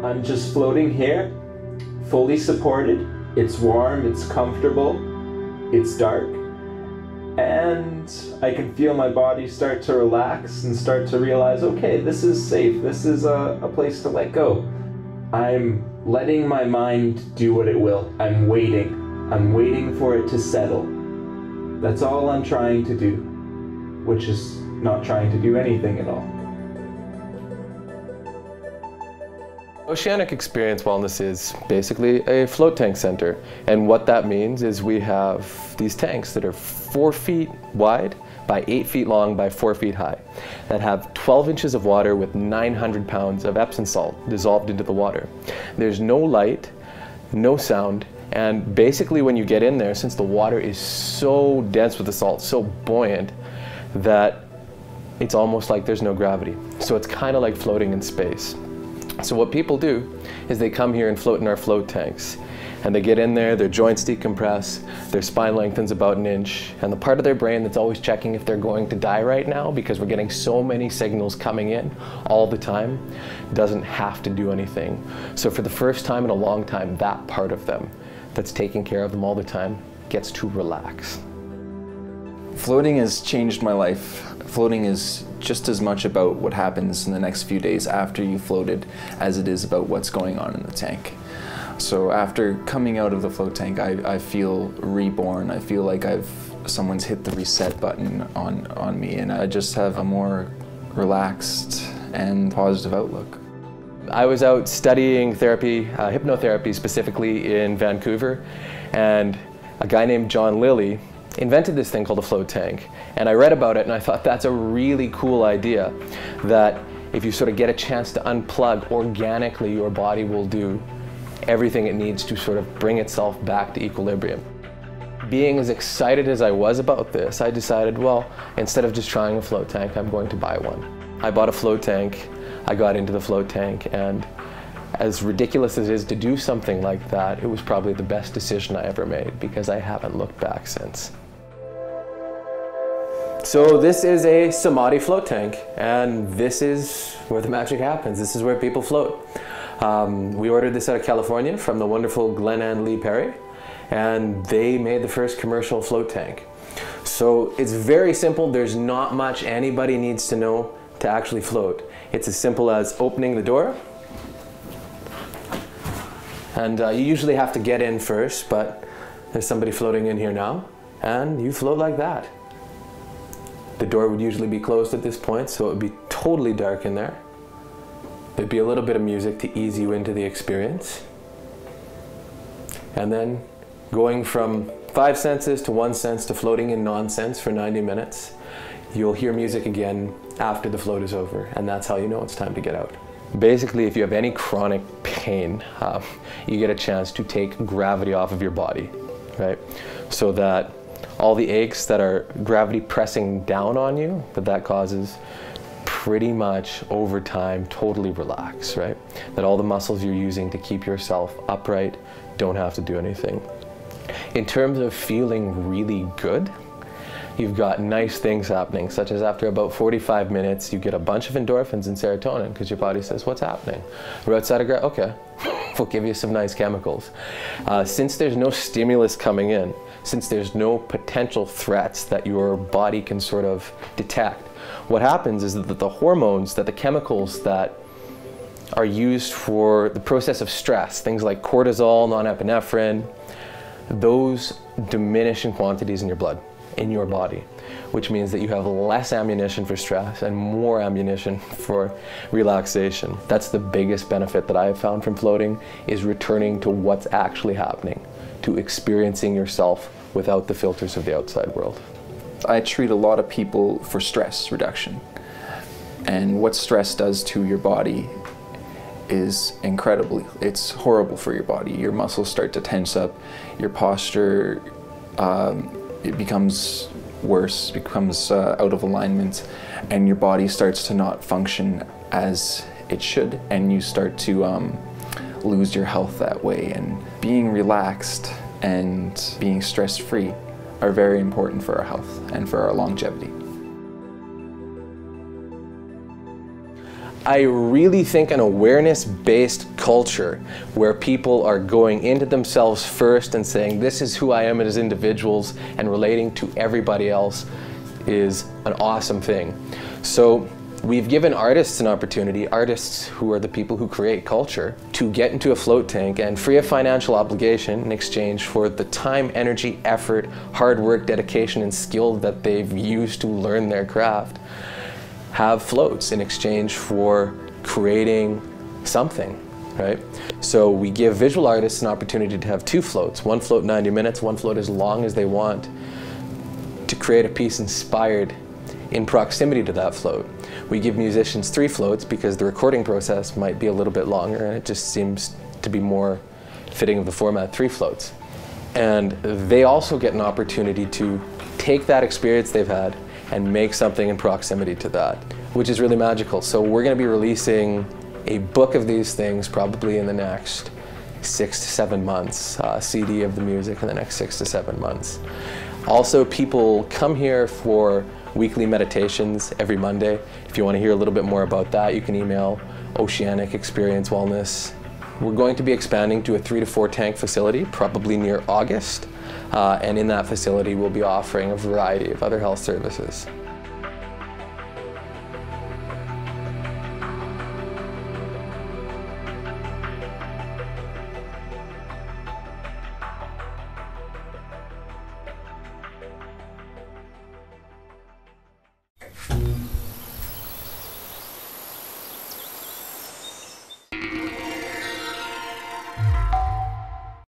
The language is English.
I'm just floating here, fully supported. It's warm, it's comfortable, it's dark, and I can feel my body start to relax and start to realize, okay, this is safe, this is a place to let go. I'm letting my mind do what it will. I'm waiting for it to settle. That's all I'm trying to do, which is not trying to do anything at all. Oceanic Experience Wellness is basically a float tank center, and what that means is we have these tanks that are 4 feet wide by 8 feet long by 4 feet high that have 12 inches of water with 900 pounds of Epsom salt dissolved into the water. There's no light, no sound, and basically when you get in there, since the water is so dense with the salt, so buoyant, that it's almost like there's no gravity. So it's kind of like floating in space. So what people do is they come here and float in our float tanks. And they get in there, their joints decompress, their spine lengthens about an inch, and the part of their brain that's always checking if they're going to die right now, because we're getting so many signals coming in all the time, doesn't have to do anything. So for the first time in a long time, that part of them that's taking care of them all the time gets to relax. Floating has changed my life. Floating is just as much about what happens in the next few days after you floated as it is about what's going on in the tank. So after coming out of the float tank, I feel reborn. I feel like someone's hit the reset button on me, and I just have a more relaxed and positive outlook. I was out studying therapy, hypnotherapy specifically in Vancouver, and a guy named John Lilly invented this thing called a float tank. And I read about it and I thought that's a really cool idea, that if you sort of get a chance to unplug, organically your body will do everything it needs to sort of bring itself back to equilibrium. Being as excited as I was about this, I decided, well, instead of just trying a float tank, I'm going to buy one. I bought a float tank, I got into the float tank, and as ridiculous as it is to do something like that, it was probably the best decision I ever made, because I haven't looked back since. So this is a Samadhi float tank, and this is where the magic happens. This is where people float. We ordered this out of California from the wonderful Glenn and Lee Perry, and they made the first commercial float tank. So it's very simple. There's not much anybody needs to know to actually float. It's as simple as opening the door, and you usually have to get in first, but there's somebody floating in here now, and you float like that. The door would usually be closed at this point, so it would be totally dark in there. There'd be a little bit of music to ease you into the experience. And then going from 5 senses to 1 sense to floating in nonsense for 90 minutes, you'll hear music again after the float is over, and that's how you know it's time to get out. Basically, if you have any chronic pain, you get a chance to take gravity off of your body, right? So that all the aches that are gravity pressing down on you, that causes, pretty much over time totally relax, right? That all the muscles you're using to keep yourself upright don't have to do anything. In terms of feeling really good, you've got nice things happening, such as after about 45 minutes, you get a bunch of endorphins and serotonin because your body says, what's happening? We're outside of gravity, okay, we'll give you some nice chemicals. Since there's no stimulus coming in, since there's no potential threats that your body can sort of detect, what happens is that the hormones, that the chemicals that are used for the process of stress, things like cortisol, norepinephrine, those diminish in quantities in your blood, in your body, which means that you have less ammunition for stress and more ammunition for relaxation. That's the biggest benefit that I have found from floating, is returning to what's actually happening, to experiencing yourself without the filters of the outside world. I treat a lot of people for stress reduction, and what stress does to your body is it's horrible for your body. Your muscles start to tense up, your posture, it becomes worse, becomes out of alignment, and your body starts to not function as it should, and you start to lose your health that way. And being relaxed and being stress-free are very important for our health and for our longevity. I really think an awareness-based culture where people are going into themselves first and saying, this is who I am as individuals, and relating to everybody else is an awesome thing. So we've given artists an opportunity, artists who are the people who create culture, to get into a float tank and, free of financial obligation, in exchange for the time, energy, effort, hard work, dedication, and skill that they've used to learn their craft, have floats in exchange for creating something, right? So we give visual artists an opportunity to have 2 floats, one float 90 minutes, one float as long as they want, to create a piece inspired in proximity to that float. We give musicians 3 floats because the recording process might be a little bit longer, and it just seems to be more fitting of the format, 3 floats. And they also get an opportunity to take that experience they've had and make something in proximity to that, which is really magical. So we're going to be releasing a book of these things probably in the next 6 to 7 months, a CD of the music in the next 6 to 7 months. Also, people come here for weekly meditations every Monday. If you want to hear a little bit more about that, you can email Oceanic Experience Wellness. We're going to be expanding to a 3 to 4 tank facility, probably near August. And in that facility, we'll be offering a variety of other health services.